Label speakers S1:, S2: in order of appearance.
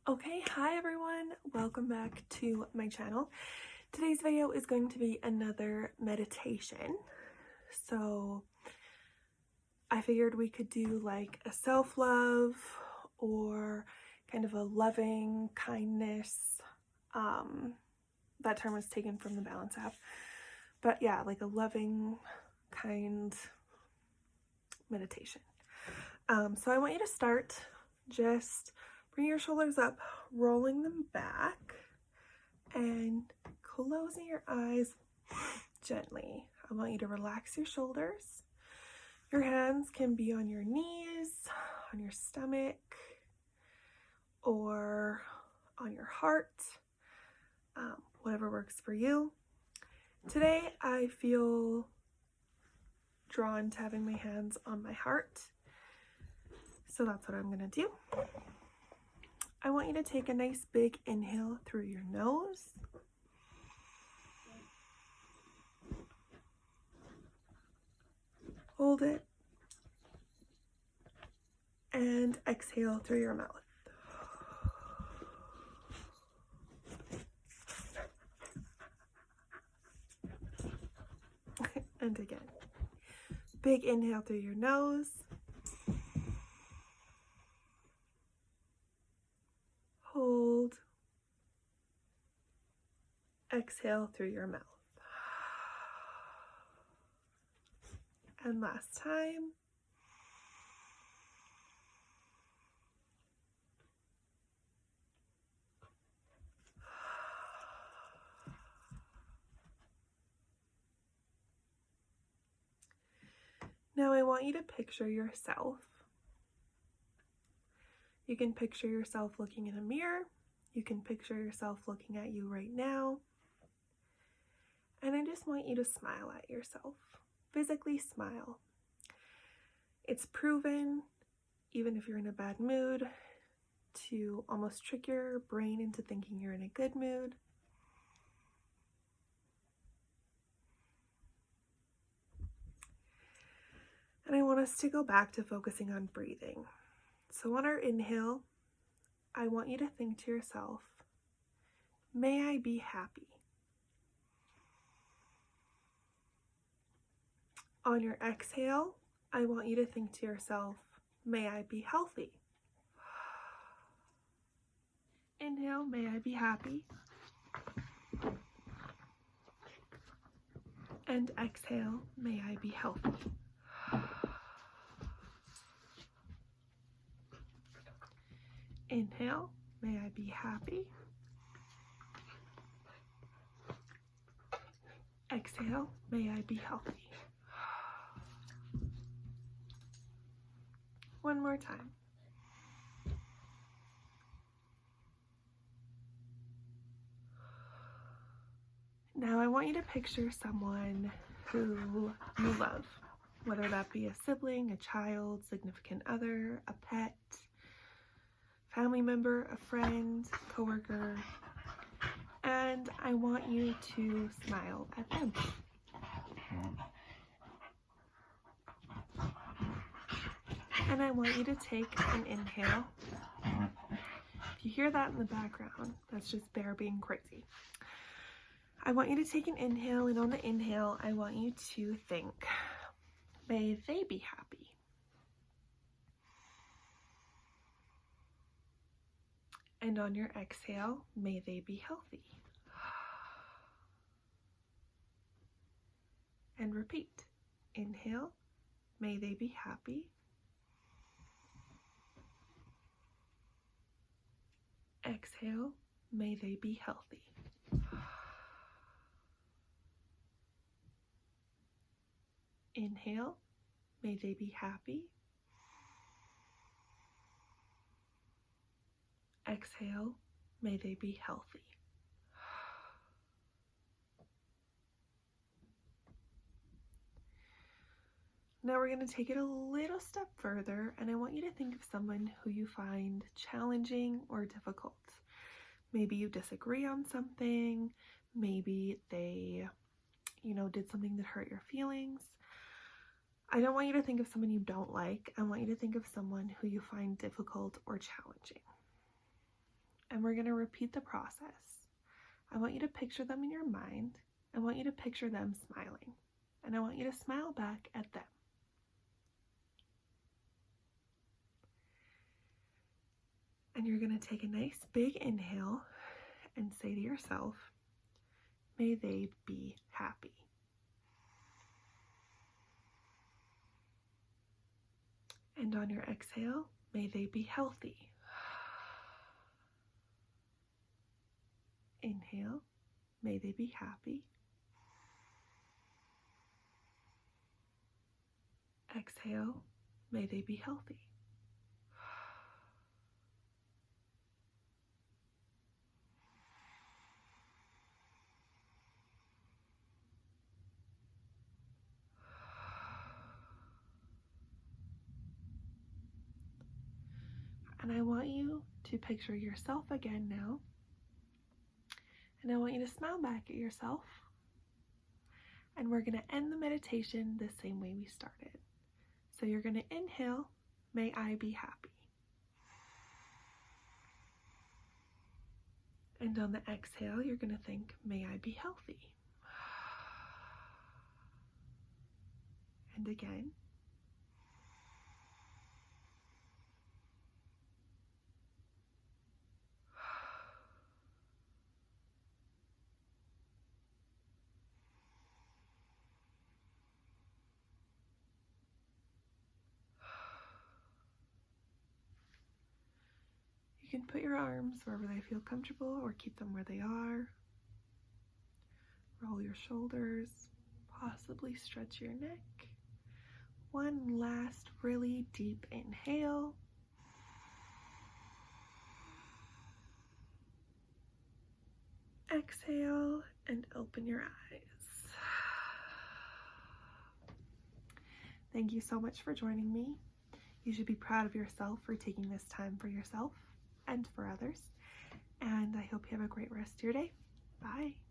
S1: Okay, hi everyone, welcome back to my channel. Today's video is going to be another meditation. So I figured we could do like a self-love or kind of a loving kindness. That term was taken from the Balance app. But yeah, like a loving, kind meditation. So I want you to start just bring your shoulders up, rolling them back, and closing your eyes gently. I want you to relax your shoulders. Your hands can be on your knees, on your stomach, or on your heart, whatever works for you. Today, I feel drawn to having my hands on my heart, so that's what I'm going to do. I want you to take a nice big inhale through your nose. Hold it. And exhale through your mouth. And again. Big inhale through your nose. Hold. Exhale through your mouth. And last time. Now I want you to picture yourself. You can picture yourself looking in a mirror. You can picture yourself looking at you right now. And I just want you to smile at yourself. Physically smile. It's proven, even if you're in a bad mood, to almost trick your brain into thinking you're in a good mood. And I want us to go back to focusing on breathing. So on our inhale, I want you to think to yourself, may I be happy. On your exhale, I want you to think to yourself, may I be healthy. Inhale, may I be happy. And exhale, may I be healthy. Inhale, may I be happy. Exhale, may I be healthy. One more time. Now I want you to picture someone who you love, whether that be a sibling, a child, significant other, a pet, family member, a friend, coworker, and I want you to smile at them. And I want you to take an inhale. If you hear that in the background, that's just Bear being crazy. I want you to take an inhale, and on the inhale, I want you to think, may they be happy. And on your exhale, may they be healthy. And repeat. Inhale, may they be happy. Exhale, may they be healthy. Inhale, may they be happy. Exhale, may they be healthy. Now we're going to take it a little step further, and I want you to think of someone who you find challenging or difficult. Maybe you disagree on something, maybe they, did something that hurt your feelings. I don't want you to think of someone you don't like. I want you to think of someone who you find difficult or challenging. and we're going to repeat the process. I want you to picture them in your mind. I want you to picture them smiling, and I want you to smile back at them. And you're going to take a nice big inhale and say to yourself, may they be happy. And on your exhale, may they be healthy. Inhale, may they be happy. Exhale, may they be healthy. And I want you to picture yourself again now. And I want you to smile back at yourself. And we're going to end the meditation the same way we started. So you're going to inhale, may I be happy. And on the exhale, you're going to think, may I be healthy. And again. You can put your arms wherever they feel comfortable or keep them where they are. Roll your shoulders, possibly stretch your neck. One last really deep inhale. Exhale and open your eyes. Thank you so much for joining me. You should be proud of yourself for taking this time for yourself and for others. And I hope you have a great rest of your day. Bye.